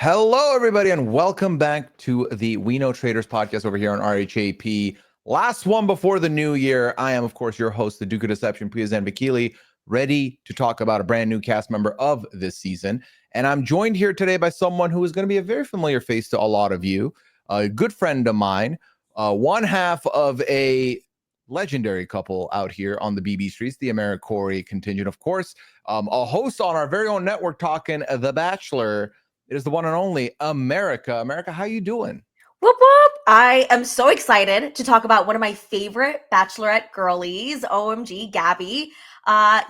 Hello, everybody, and welcome back to the We Know Traitors podcast over here on RHAP. Last one before the new year. I am, of course, your host, the Duke of Deception, Pooya Zanvikili, ready to talk about a brand new cast member of this season. And I'm joined here today by someone who is going to be a very familiar face to a lot of you, a good friend of mine, one half of a legendary couple out here on the BB streets, the America contingent, of course, a host on our very own network talking The Bachelor. It is the one and only America. America, how you doing? Whoop whoop! I am so excited to talk about one of my favorite Bachelorette girlies. OMG, Gabby.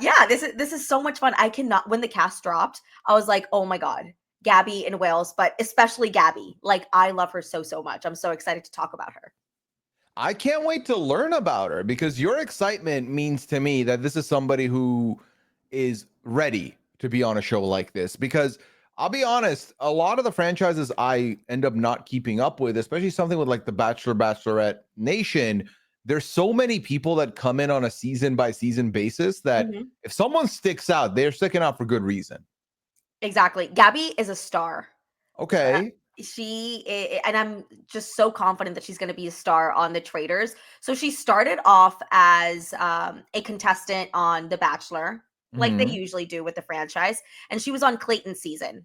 This is so much fun. I cannot. When the cast dropped, I was like, oh my god, Gabby in Wales, but especially Gabby. Like, I love her so much. I'm so excited to talk about her. I can't wait to learn about her because your excitement means to me that this is somebody who is ready to be on a show like this. Because I'll be honest, a lot of the franchises I end up not keeping up with, especially something with like the Bachelor, Bachelorette Nation, there's so many people that come in on a season by season basis that if someone sticks out, they're sticking out for good reason. Exactly. Gabby is a star. Okay. And I'm just so confident that she's going to be a star on the Traitors. So she started off as a contestant on The Bachelor, like they usually do with the franchise, and she was on Clayton's season.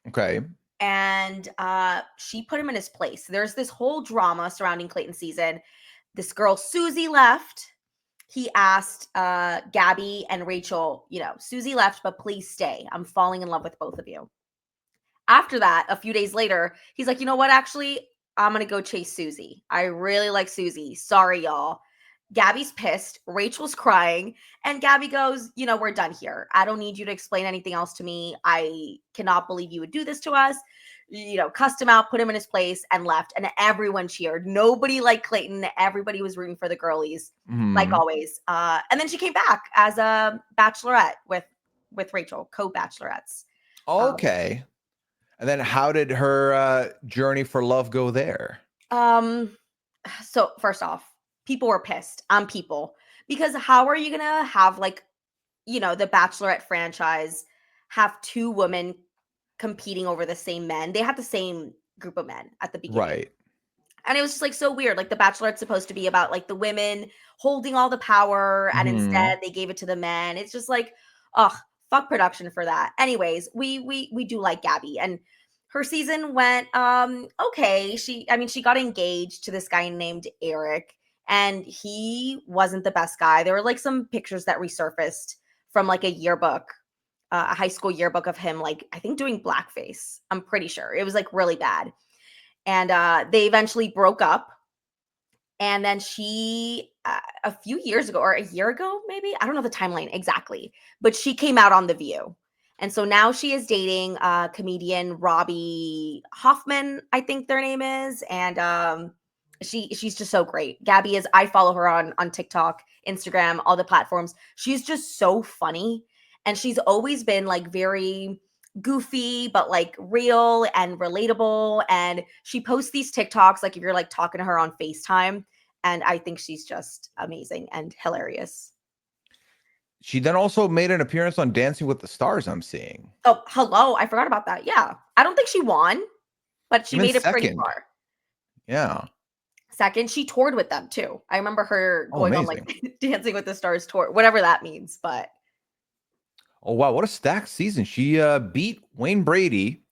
Okay. And she put him in his place. There's this whole drama surrounding Clayton's season. This girl Susie left. He asked Gabby and Rachel, Susie left, but please stay. I'm falling in love with both of you. After that, a few days later, he's like, you know what? Actually, I'm going to go chase Susie. I really like Susie. Sorry, y'all. Gabby's pissed. Rachel's crying. And Gabby goes, we're done here. I don't need you to explain anything else to me. I cannot believe you would do this to us. Cussed him out, put him in his place, and left. And everyone cheered. Nobody liked Clayton. Everybody was rooting for the girlies, like always. And then she came back as a bachelorette with Rachel, co-bachelorettes. Okay. And then how did her journey for love go there? So first off, people were pissed on people because how are you going to have the Bachelorette franchise have two women competing over the same men? They had the same group of men at the beginning. Right. And it was just like so weird. Like the Bachelorette's supposed to be about like the women holding all the power and instead they gave it to the men. It's just like, fuck production for that. Anyways, we do like Gabby, and her season went okay. She got engaged to this guy named Eric, and he wasn't the best guy. There were like some pictures that resurfaced from like a yearbook, a high school yearbook of him, like I think doing blackface. I'm pretty sure it was like really bad. And they eventually broke up. And then she, a few years ago, or a year ago, maybe, I don't know the timeline exactly, but she came out on The View. And so now she is dating comedian Robbie Hoffman, I think their name is. And she's just so great. Gabby is, I follow her on TikTok, Instagram, all the platforms. She's just so funny. And she's always been like very goofy, but like real and relatable. And she posts these TikToks, like if you're like talking to her on FaceTime. And I think she's just amazing and hilarious. She then also made an appearance on Dancing with the Stars, I'm seeing. Oh, hello. I forgot about that. Yeah. I don't think she won, but she made it pretty far. Yeah. Second, she toured with them too. I remember her going on like Dancing with the Stars tour, whatever that means, but. Oh, wow. What a stacked season. She beat Wayne Brady.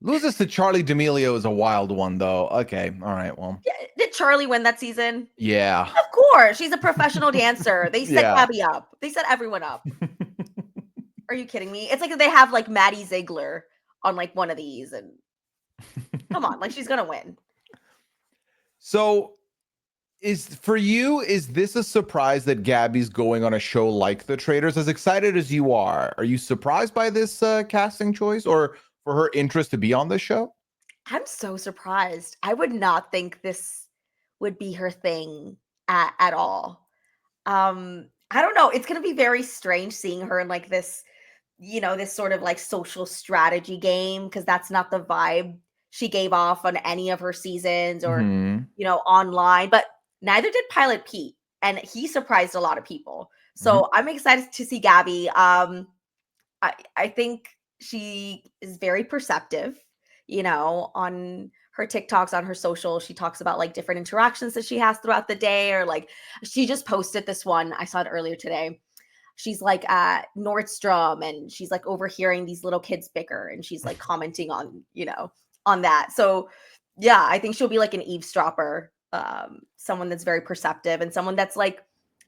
Loses to Charlie D'Amelio is a wild one, though. Okay. All right. Well. Yeah, did Charlie win that season? Yeah. Of course. She's a professional dancer. They set Gabby up. They set everyone up. Are you kidding me? It's like they have like Maddie Ziegler on like one of these. And come on, like she's going to win. So is this a surprise that Gabby's going on a show like The Traitors? As excited as you are you surprised by this casting choice or for her interest to be on this show? I'm so surprised. I would not think this would be her thing at all. I don't know. It's going to be very strange seeing her in like this, this sort of like social strategy game, because that's not the vibe she gave off on any of her seasons or, online. But neither did Pilot Pete, and he surprised a lot of people. So I'm excited to see Gabby. I think she is very perceptive. on her TikToks, on her social, she talks about like different interactions that she has throughout the day, or like she just posted this one. I saw it earlier today. She's like at Nordstrom and she's like overhearing these little kids bicker and she's like commenting on that. So yeah, I think she'll be like an eavesdropper, someone that's very perceptive and someone that's like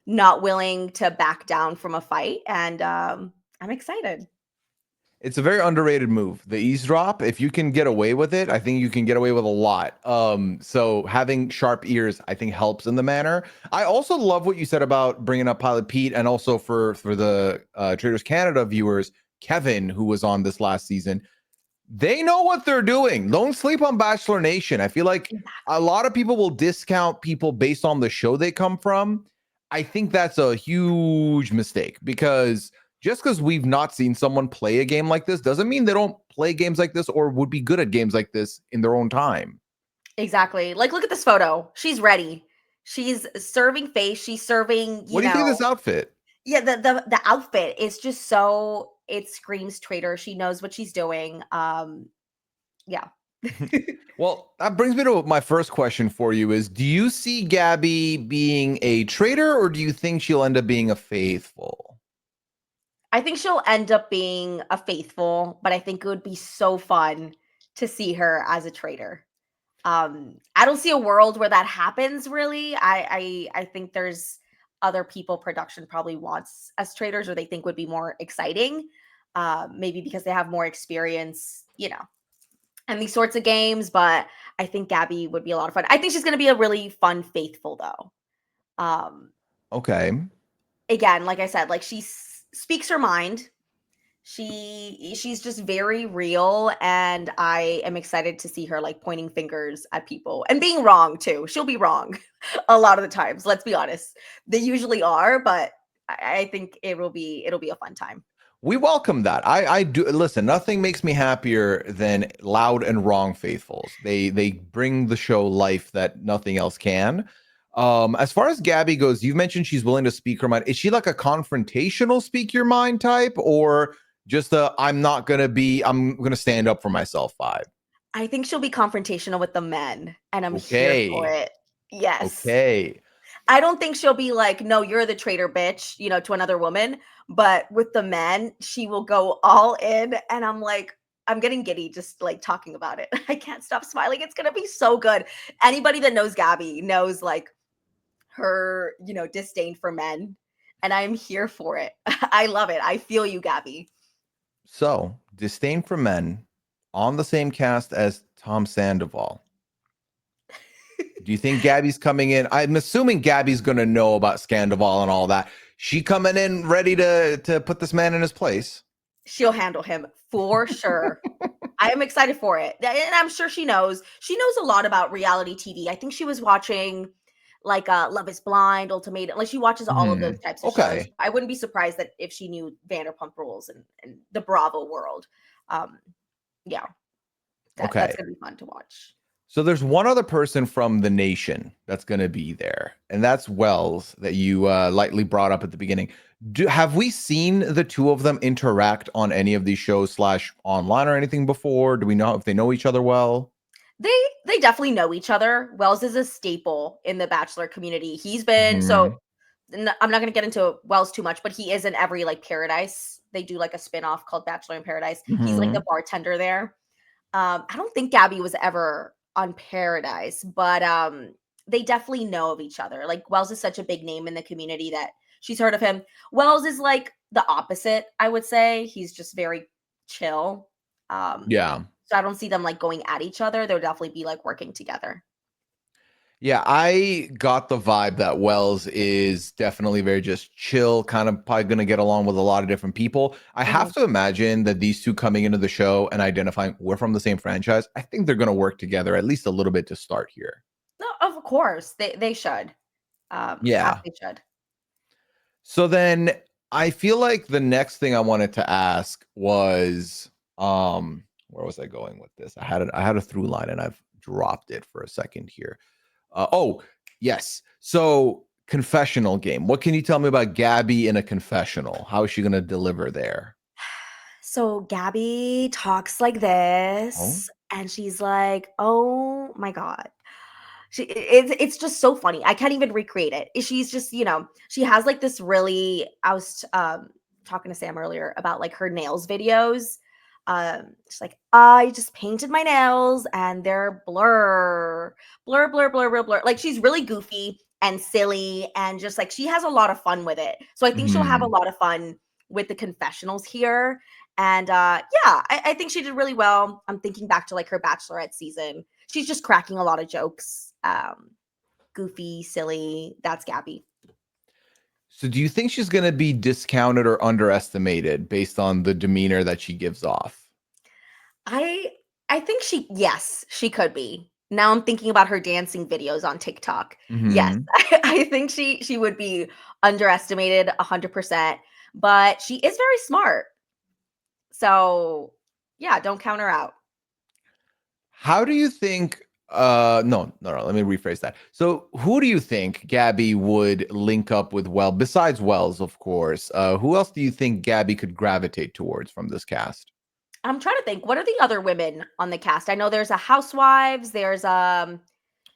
not willing to back down from a fight. And I'm excited. It's a very underrated move. The eavesdrop, if you can get away with it, I think you can get away with a lot. So having sharp ears, I think helps in the manner. I also love what you said about bringing up Pilot Pete, and also for the Traitors Canada viewers, Kevin, who was on this last season. They know what they're doing. Don't sleep on Bachelor Nation. I feel like a lot of people will discount people based on the show they come from. I think that's a huge mistake, because just because we've not seen someone play a game like this doesn't mean they don't play games like this or would be good at games like this in their own time. Exactly. Like, look at this photo. She's ready. She's serving face. She's serving, What do you think of this outfit? Yeah, the outfit is just so, it screams traitor. She knows what she's doing. Yeah. Well, that brings me to my first question for you is, do you see Gabby being a traitor, or do you think she'll end up being a faithful? I think she'll end up being a faithful, but I think it would be so fun to see her as a traitor. I don't see a world where that happens, really. I think there's other people production probably wants as traitors, or they think would be more exciting. Maybe because they have more experience, and these sorts of games. But I think Gabby would be a lot of fun. I think she's going to be a really fun faithful, though. Okay. Again, like I said, like she speaks her mind. She's just very real, and I am excited to see her like pointing fingers at people and being wrong too. She'll be wrong a lot of the times. Let's be honest, they usually are, but I think it'll be a fun time. We welcome that. I do. Listen, nothing makes me happier than loud and wrong faithfuls. They bring the show life that nothing else can. As far as Gabby goes, you've mentioned she's willing to speak her mind. Is she like a confrontational speak your mind type, or just I'm gonna stand up for myself vibe? I think she'll be confrontational with the men, and I'm here for Okay. it. Yes. Okay. I don't think she'll be like, no, you're the traitor bitch, to another woman. But with the men, she will go all in. And I'm like, I'm getting giddy just like talking about it. I can't stop smiling. It's going to be so good. Anybody that knows Gabby knows like her, disdain for men. And I'm here for it. I love it. I feel you, Gabby. So, disdain for men on the same cast as Tom Sandoval. Do you think Gabby's coming in? I'm assuming Gabby's going to know about Sandoval and all that. She coming in ready to put this man in his place? She'll handle him for sure. I am excited for it. And I'm sure she knows. She knows a lot about reality TV. I think she was watching like Love is Blind, Ultimatum. Like she watches all of those types of shows. I wouldn't be surprised that if she knew Vanderpump Rules and the Bravo world. Yeah. That's going to be fun to watch. So there's one other person from the nation that's going to be there, and that's Wells, that you lightly brought up at the beginning. Have we seen the two of them interact on any of these shows / online or anything before? Do we know if they know each other well? They definitely know each other. Wells is a staple in the Bachelor community. He's been so I'm not going to get into Wells too much, but he is in every like Paradise. They do like a spinoff called Bachelor in Paradise. He's like the bartender there. I don't think Gabby was ever on Paradise, but they definitely know of each other. Like Wells is such a big name in the community that she's heard of him. Wells is like the opposite, I would say. He's just very chill. Yeah. So I don't see them like going at each other. They'll definitely be like working together. Yeah, I got the vibe that Wells is definitely very just chill, kind of probably going to get along with a lot of different people. I have to imagine that these two coming into the show and identifying we're from the same franchise, I think they're going to work together at least a little bit to start here. No, of course. They should. Yeah. They should. So then I feel like the next thing I wanted to ask was, where was I going with this? I had a through line and I've dropped it for a second here. Oh, yes. So confessional game. What can you tell me about Gabby in a confessional? How is she going to deliver there? So Gabby talks like this. and she's like, "Oh my god." It's just so funny. I can't even recreate it. She's just, she has like this really I was talking to Sam earlier about like her nails videos. She's like, "I just painted my nails and they're blur, blur, blur, blur, blur, blur." Like she's really goofy and silly and just like she has a lot of fun with it. So I think she'll have a Mhm. lot of fun with the confessionals here. And yeah, I think she did really well. I'm thinking back to like her Bachelorette season. She's just cracking a lot of jokes. Goofy, silly. That's Gabby. So do you think she's gonna be discounted or underestimated based on the demeanor that she gives off? I I think yes, she could be. Now I'm thinking about her dancing videos on TikTok. Yes, Mhm. I think she would be underestimated 100%, but she is very smart. So, yeah, don't count her out. How do you think no, let me rephrase that. So who do you think Gabby would link up with besides Wells, of course? Who else do you think Gabby could gravitate towards from this cast? I'm trying to think, what are the other women on the cast? I know there's a Housewives, there's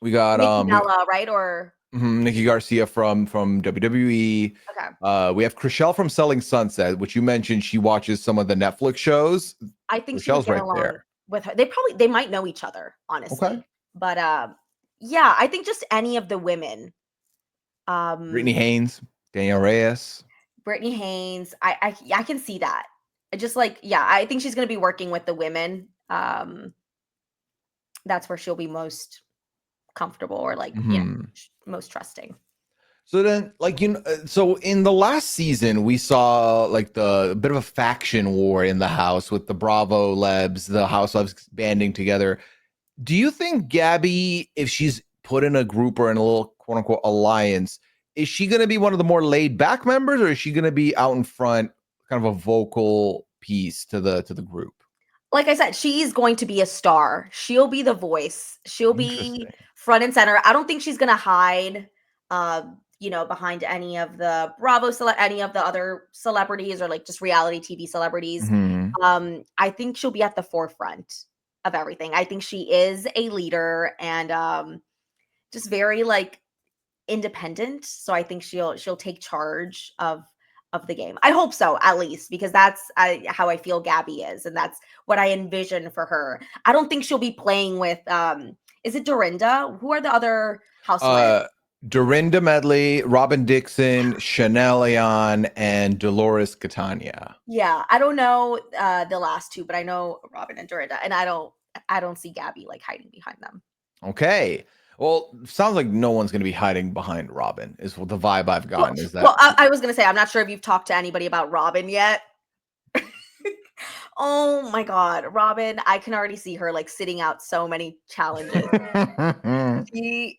We got Nikki Bella, right? Or Nikki Garcia from WWE. okay. We have Chriselle from Selling Sunset, which you mentioned she watches some of the Netflix shows. I think she would Chriselle's get right along there. with her. They might know each other, Okay. honestly. But yeah, I think just any of the women. Brittany Um Haynes, Danielle Reyes. Brittany Haynes, I can see that. Just like, yeah, I think she's going to be working with the women. That's where she'll be most comfortable or like, Mhm. most trusting. So then, like so in the last season, we saw like the bit of a faction war in the house with the Bravo Lebs, the Housewives banding together. Do you think Gabby, if she's put in a group or in a little quote unquote alliance, is she going to be one of the more laid back members, or is she going to be out in front, kind of a vocal piece to the group? Like I said, she's going to be a star. She'll be the voice. She'll be Interesting. front and center. I don't think she's gonna hide, behind any of the any of the other celebrities or like just reality TV celebrities. Hmm. I think she'll be at the forefront of everything. I think she is a leader and just very like independent. So I think she'll take charge of the game. I hope so, at least, because that's how I feel Gabby is, and that's what I envision for her. I don't think she'll be playing with. Is it Dorinda? Who are the other housewives? Uh, Dorinda Medley, Robin Dixon, Chanel Ayan, and Dolores Catania. Yeah, I don't know the last two, but I know Robin and Dorinda, and I don't see Gabby like hiding behind them. Okay. Well, sounds like no one's going to be hiding behind Robin, is what the vibe I've Well, gotten. Is well, that I was gonna say I'm not sure if you've talked to anybody about Robin yet. Oh my god, Robin, I can already see her like sitting out so many challenges.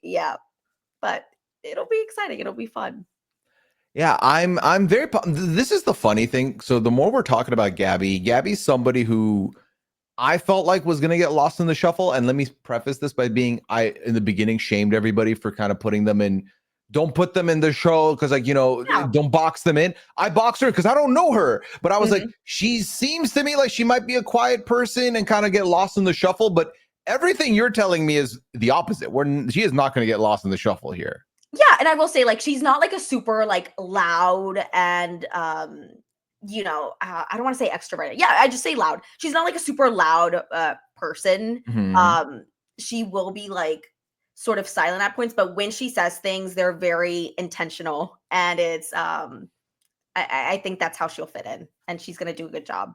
Yeah, but it'll be exciting. It'll be fun. Yeah, I'm very this is the funny thing. So the more we're talking about Gabby's somebody who I felt like was going to get lost in the shuffle. And let me preface this by being I in the beginning shamed everybody for kind of putting them in. Don't put them in the show because, like, Yeah. don't box them in. I box her because I don't know her, but I was like, Mhm. she seems to me like she might be a quiet person and kind of get lost in the shuffle. But everything you're telling me is the opposite. She is not going to get lost in the shuffle here. Yeah, and I will say, like, she's not like a super like loud and I don't want to say extroverted. Yeah, I just say loud. She's not like a super loud person. Mhm. Um, she will be like sort of silent at points, but when she says things, they're very intentional, and it's I think that's how she'll fit in, and she's gonna do a good job.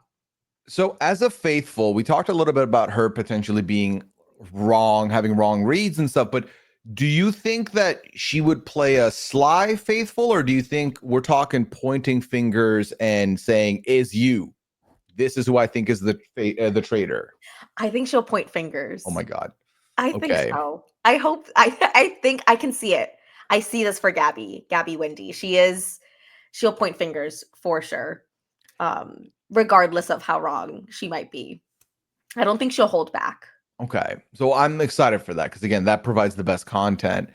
So, as a faithful, we talked a little bit about her potentially being wrong, having wrong reads and stuff, but do you think that she would play a sly faithful, or do you think we're talking pointing fingers and saying, "Is you? This is who I think is the traitor." I think she'll point Oh fingers. my god. I think Okay. so. I hope I think I can see it. I see this for Gabby Windey. She'll point fingers for sure. Regardless of how wrong she might be. I don't think she'll hold back. Okay. So I'm excited for that because again, that provides the best content.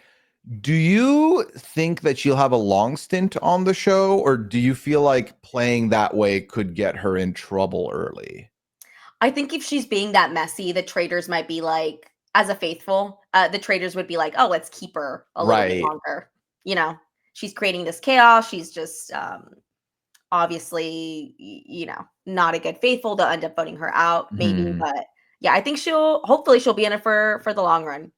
Do you think that she'll have a long stint on the show, or do you feel like playing that way could get her in trouble early? I think if she's being that messy, the Traitors might be like, as a faithful, the Traitors would be like, oh, let's keep her a little bit longer. You know, she's creating this chaos. She's just obviously, you know, not a good faithful. They'll end up voting her out, maybe. But yeah, I think hopefully she'll be in it for the long run.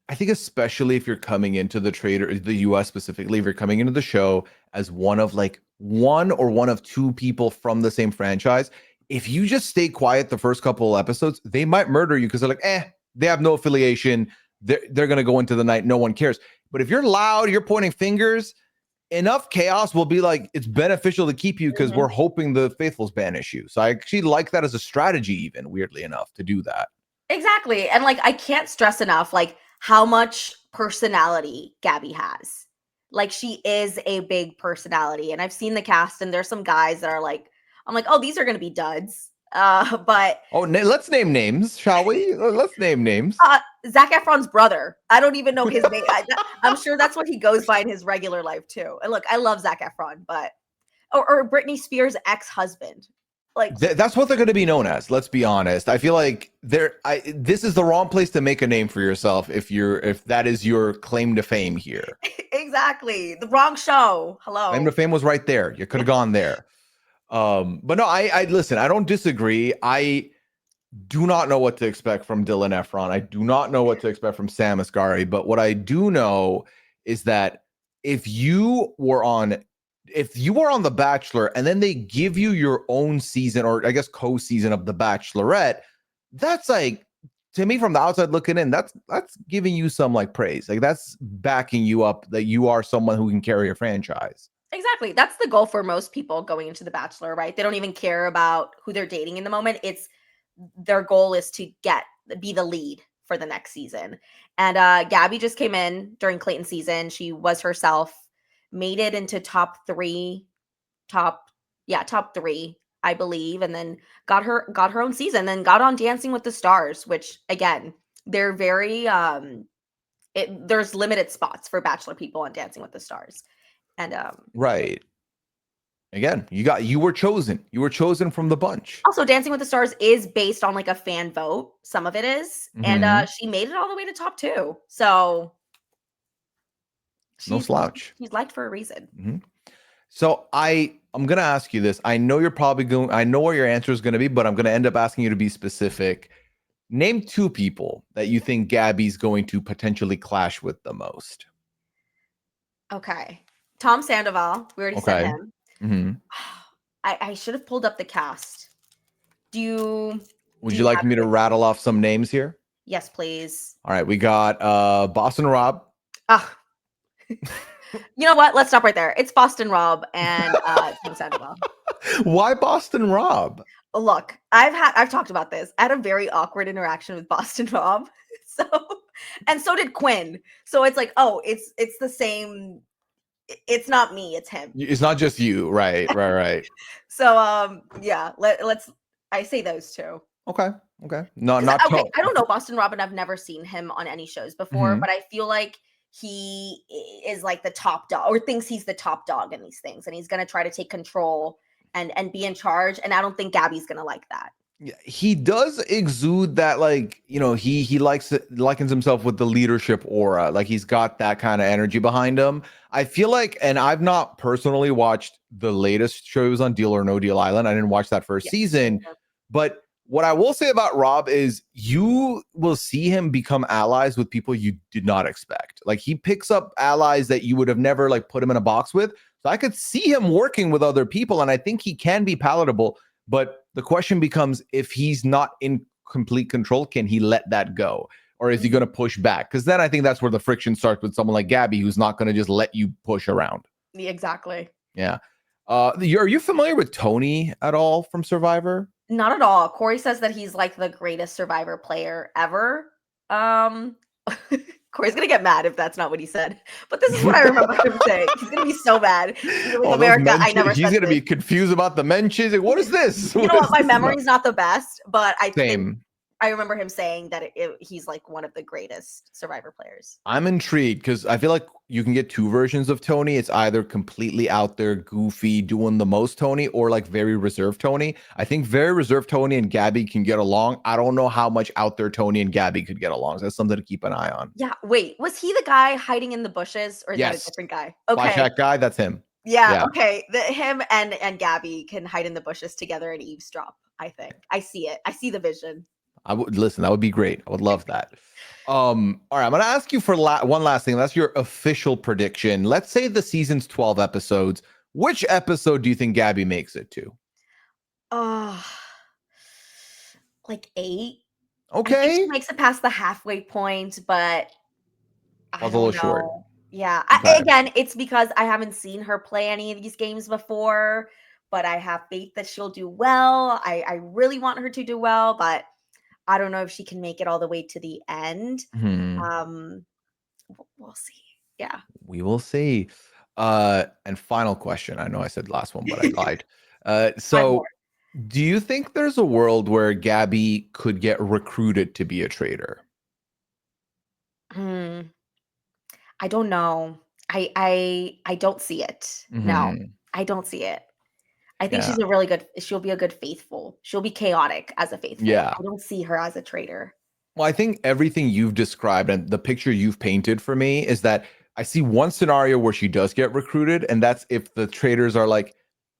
I think especially if you're coming into the US specifically, if you're coming into the show as one of two people from the same franchise, if you just stay quiet the first couple of episodes, they might murder you because they're like, they have no affiliation. They're going to go into the night. No one cares. But if you're loud, you're pointing fingers, enough chaos will be like, it's beneficial to keep you because we're hoping the faithfuls banish you. So I actually like that as a strategy, even weirdly enough, to do that. Exactly. And like, I can't stress enough, like, how much personality Gabby has. Like, she is a big personality. And I've seen the cast, and there's some guys that are like, I'm like, oh, these are going to be duds. But let's name names, shall we? Let's name names. Zac Efron's brother. I don't even know his name. I'm sure that's what he goes by in his regular life too. And look, I love Zac Efron, but or Britney Spears' ex-husband. Like that's what they're going to be known as. Let's be honest. I feel like this is the wrong place to make a name for yourself if that is your claim to fame here. Exactly. The wrong show. Hello. Claim to fame was right there. You could have gone there. But no, I listen, I don't disagree. I do not know what to expect from Dylan Efron. I do not know what to expect from Sam Asghari. But what I do know is that if you were on The Bachelor and then they give you your own season, or I guess co-season of The Bachelorette, that's like, to me from the outside looking in, that's giving you some like praise. Like that's backing you up that you are someone who can carry a franchise. Exactly. That's the goal for most people going into The Bachelor, right? They don't even care about who they're dating in the moment. It's their goal is to be the lead for the next season. And Gabby just came in during Clayton's season. She was herself, made it into top three, I believe, and then got her own season, then got on Dancing with the Stars, which again, they're very there's limited spots for Bachelor people on Dancing with the Stars. And right. Again, you were chosen. You were chosen from the bunch. Also, Dancing with the Stars is based on like a fan vote. Some of it is. And she made it all the way to top 2. So no slouch. She's liked for a reason. So I'm going to ask you this. I know I know what your answer is going to be, but I'm going to end up asking you to be specific. Name 2 people that you think Gabby's going to potentially clash with the most. Okay. Tom Sandoval. We already said him. I should have pulled up the cast. Would you like me to rattle off some names here? Yes, please. All right. We got Boston Rob. You know what? Let's stop right there. It's Boston Rob and Tom Sandoval. Why Boston Rob? Look, I've talked about this. I had a very awkward interaction with Boston Rob. So did Quinn. So it's like, oh, it's the same. It's not me, it's him. It's not just you, right? So yeah, I say those 2. Okay. Not okay. I don't know Boston Rob, and I've never seen him on any shows before, but I feel like he is like the top dog, or thinks he's the top dog in these things, and he's gonna try to take control and be in charge. And I don't think Gabby's gonna like that. Yeah, he does exude that, like, you know, he likens himself with the leadership aura. Like he's got that kind of energy behind him. I feel like, and I've not personally watched the latest shows on Deal or No Deal Island. I didn't watch that first season, but what I will say about Rob is you will see him become allies with people you did not expect. Like he picks up allies that you would have never like put him in a box with. So I could see him working with other people, and I think he can be palatable. But the question becomes, if he's not in complete control, can he let that go? Or is he going to push back? Because then I think that's where the friction starts with someone like Gabby, who's not going to just let you push around. Exactly. Yeah. Are you familiar with Tony at all from Survivor? Not at all. Corey says that he's like the greatest Survivor player ever. Corey's gonna get mad if that's not what he said, but this is what I remember him saying. He's gonna be so mad. Like, America, I never. He's gonna be confused about the mentions. Like, what is this? You know what? My memory's not the best, but I think I remember him saying that he's like one of the greatest Survivor players. I'm intrigued because I feel like you can get two versions of Tony. It's either completely out there, goofy, doing the most Tony, or like very reserved Tony. I think very reserved Tony and Gabby can get along. I don't know how much out there Tony and Gabby could get along. So that's something to keep an eye on. Yeah. Wait, was he the guy hiding in the bushes, or is that a Yes. different guy? Spy Okay. Shack guy, that's him. Yeah. Yeah. Okay. Him and Gabby can hide in the bushes together and eavesdrop. I think I see it. I see the vision. I would listen. That would be great. I would love that. All right, I'm going to ask you for one last thing. That's your official prediction. Let's say the season's 12 episodes. Which episode do you think Gabby makes it to? Like 8. Okay. I think she makes it past the halfway point, but I Was don't a know. little short. Yeah. Okay. Again, it's because I haven't seen her play any of these games before, but I have faith that she'll do well. I really want her to do well, but I don't know if she can make it all the way to the end. We'll see. Yeah. We will see. And final question. I know I said last one, but I lied. So do you think there's a world where Gabby could get recruited to be a traitor? I don't know. I don't see it. No, I don't see it. I think she's she'll be a good faithful. She'll be chaotic as a faithful. Yeah. I don't see her as a traitor. Well, I think everything you've described and the picture you've painted for me is that I see one scenario where she does get recruited, and that's if the traitors are like,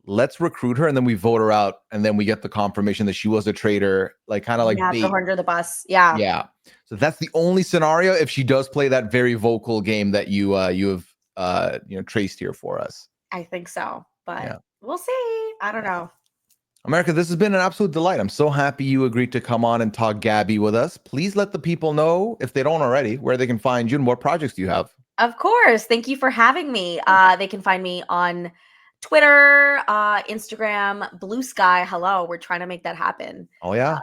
let's recruit her, and then we vote her out, and then we get the confirmation that she was a traitor, like kind of like throw her under the bus. Yeah. Yeah. So that's the only scenario if she does play that very vocal game that you have traced here for us. I think so, but we'll see. I don't know. America, this has been an absolute delight. I'm so happy you agreed to come on and talk Gabby with us. Please let the people know, if they don't already, where they can find you and what projects do you have. Of course. Thank you for having me. They can find me on Twitter, Instagram, Blue Sky. Hello. We're trying to make that happen. Oh, yeah.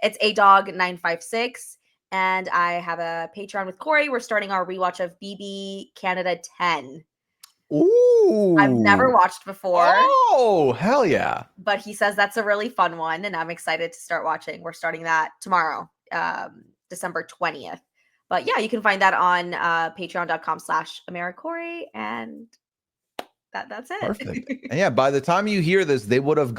It's adog956. And I have a Patreon with Corey. We're starting our rewatch of BB Canada 10. Ooh. I've never watched before. Oh, hell yeah. But he says that's a really fun one, and I'm excited to start watching. We're starting that tomorrow, December 20th. But yeah, you can find that on patreon.com/AmeriCorey, and that's it. Perfect. And yeah, by the time you hear this, they would have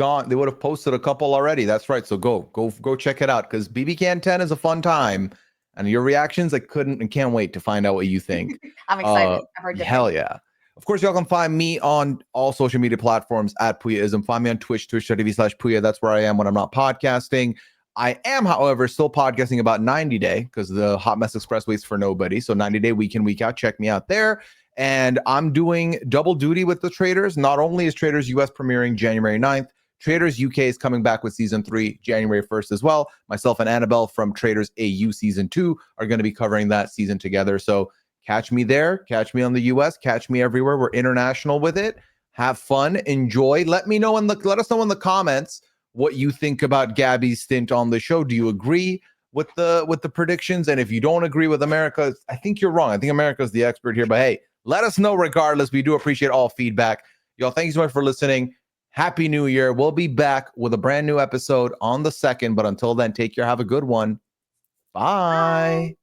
posted a couple already. That's right. So go check it out, because BB Can 10 is a fun time. And your reactions, I couldn't and can't wait to find out what you think. I'm excited. I've heard hell yeah. Of course, y'all can find me on all social media platforms at Pooyaism. Find me on Twitch, twitch.tv/Pooya. That's where I am when I'm not podcasting. I am, however, still podcasting about 90 Day, because the Hot Mess Express waits for nobody. So 90 Day, week in, week out. Check me out there. And I'm doing double duty with the Traitors. Not only is Traitors US premiering January 9th, Traitors UK is coming back with season 3 January 1st as well. Myself and Annabelle from Traitors AU season 2 are going to be covering that season together. So catch me there, catch me on the US, catch me everywhere. We're international with it. Have fun, enjoy. Let us know in the comments what you think about Gabby's stint on the show. Do you agree with the predictions? And if you don't agree with America, I think you're wrong. I think America's the expert here. But hey, let us know regardless. We do appreciate all feedback. Y'all, thank you so much for listening. Happy New Year. We'll be back with a brand new episode on the 2nd. But until then, take care. Have a good one. Bye.